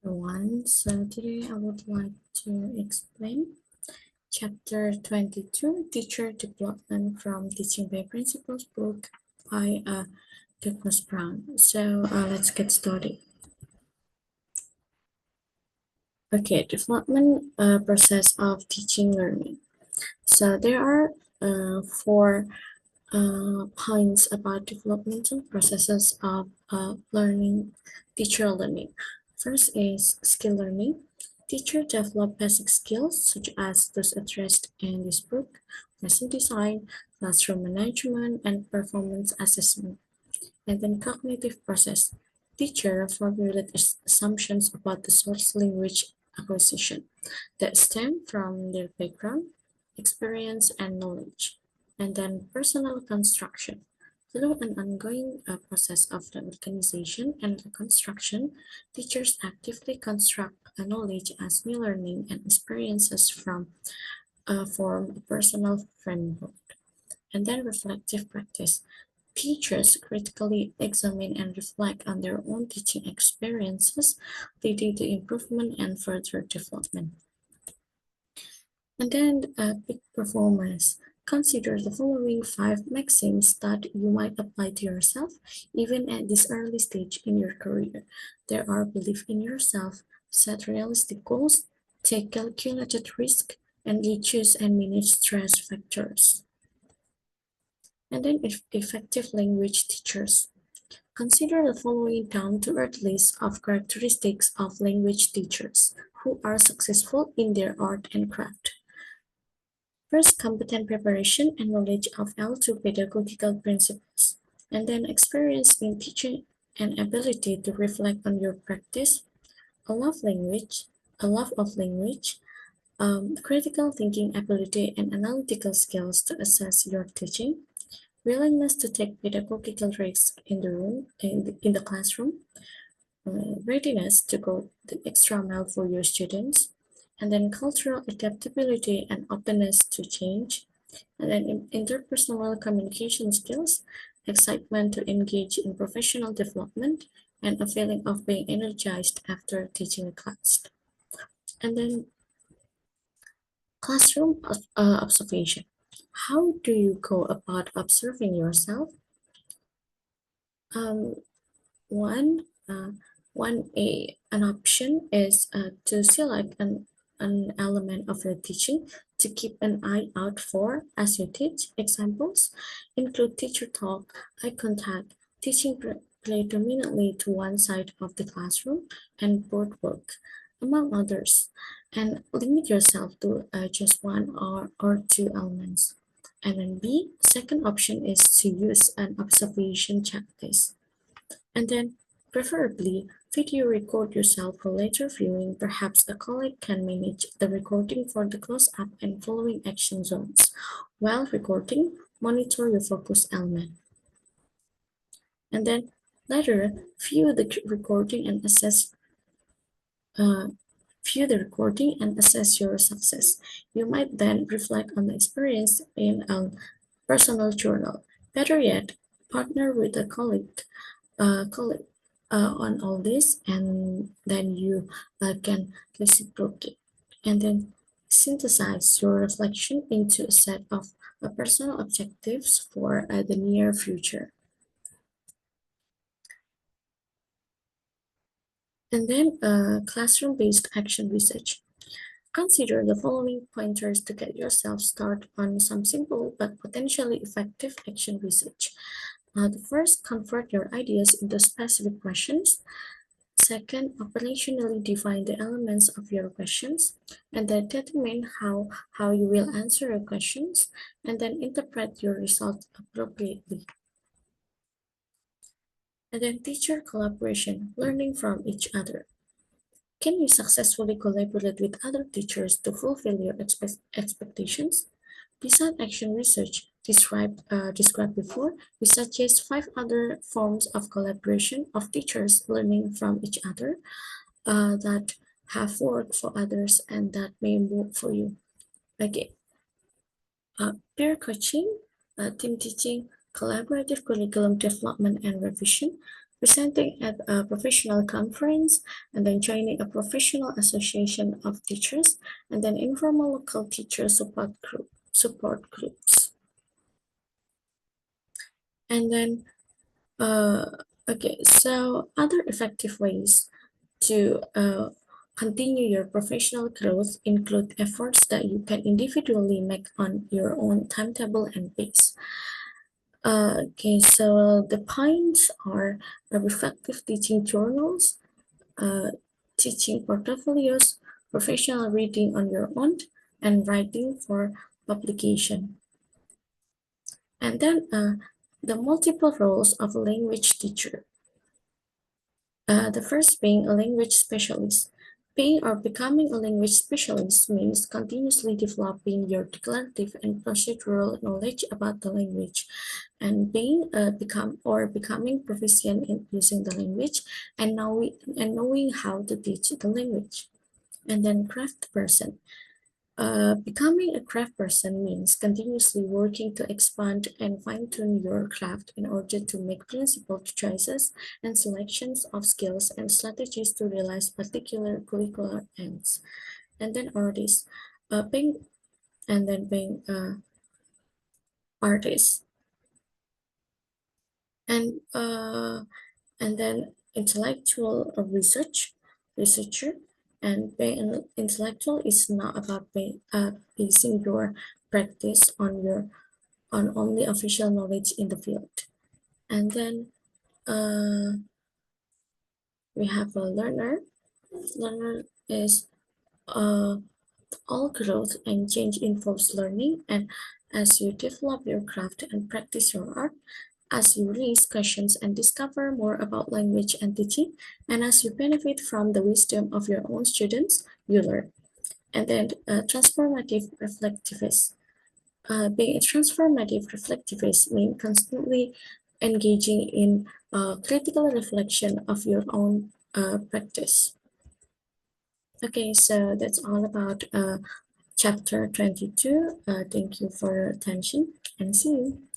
Everyone. So today I would like to explain Chapter 22, Teacher Development from Teaching by Principles book by Douglas Brown. So let's get started. Okay, development process of teaching learning. So there are four points about developmental processes of teacher learning. First is skill learning. Teacher develop basic skills such as those addressed in this book, lesson design, classroom management, and performance assessment. And then cognitive process. Teacher formulate assumptions about the source language acquisition that stem from their background, experience, and knowledge. And then personal construction. Through an ongoing process of the organization and reconstruction, teachers actively construct a knowledge as new learning and experiences form a personal framework. And then reflective practice. Teachers critically examine and reflect on their own teaching experiences, leading to improvement and further development. And then peak performance. Consider the following 5 maxims that you might apply to yourself, even at this early stage in your career. There are belief in yourself, set realistic goals, take calculated risk, and reduce and manage stress factors. And then effective language teachers. Consider the following down-to-earth list of characteristics of language teachers who are successful in their art and craft. First, competent preparation and knowledge of L2 pedagogical principles, and then experience in teaching and ability to reflect on your practice, a love of language, critical thinking ability and analytical skills to assess your teaching, willingness to take pedagogical risks in the classroom, readiness to go the extra mile for your students, and then cultural adaptability and openness to change, and then interpersonal communication skills, excitement to engage in professional development, and a feeling of being energized after teaching a class. And then classroom observation. How do you go about observing yourself? Um, one, uh, an option is to select an element of your teaching to keep an eye out for as you teach. Examples include teacher talk, eye contact, teaching predominantly to one side of the classroom, and board work, among others. And limit yourself to just one or two elements. And then B, second option is to use an observation checklist. And then, preferably, video record yourself for later viewing. Perhaps a colleague can manage the recording for the close-up and following action zones. While recording, monitor your focus element. And then, later, view the recording and assess your success. You might then reflect on the experience in a personal journal. Better yet, partner with a colleague on all this, and then you can reciprocate and then synthesize your reflection into a set of personal objectives for the near future. And then classroom-based action research. Consider the following pointers to get yourself started on some simple but potentially effective action research. The first, convert your ideas into specific questions. Second, operationally define the elements of your questions, and then determine how you will answer your questions, and then interpret your results appropriately. And then teacher collaboration, learning from each other. Can you successfully collaborate with other teachers to fulfill your expectations? Besides action research described before, we suggest 5 other forms of collaboration of teachers learning from each other that have worked for others and that may work for you. Okay, peer coaching, team teaching, collaborative curriculum development and revision, presenting at a professional conference, and then joining a professional association of teachers, and then informal local teacher support groups. And then, okay, so other effective ways to continue your professional growth include efforts that you can individually make on your own timetable and pace. Okay, so the points are reflective teaching journals, uh, teaching portfolios, professional reading on your own, and writing for publication. And then the multiple roles of a language teacher. The first being a language specialist. Being or becoming a language specialist means continuously developing your declarative and procedural knowledge about the language, and becoming proficient in using the language and knowing how to teach the language. And then craft person. Becoming a craft person means continuously working to expand and fine-tune your craft in order to make principled choices and selections of skills and strategies to realize particular curricular ends. And then artist, being being artist, and then intellectual researcher, and being an intellectual is not about basing your practice on only official knowledge in the field. And then we have a learner. Learner is uh, all growth and change involves learning, and as you develop your craft and practice your art, as you raise questions and discover more about language and teaching, and as you benefit from the wisdom of your own students, you learn. And then transformative reflectivist. Being a transformative reflectivist means constantly engaging in critical reflection of your own practice. Okay, so that's all about chapter 22. Thank you for your attention and see you.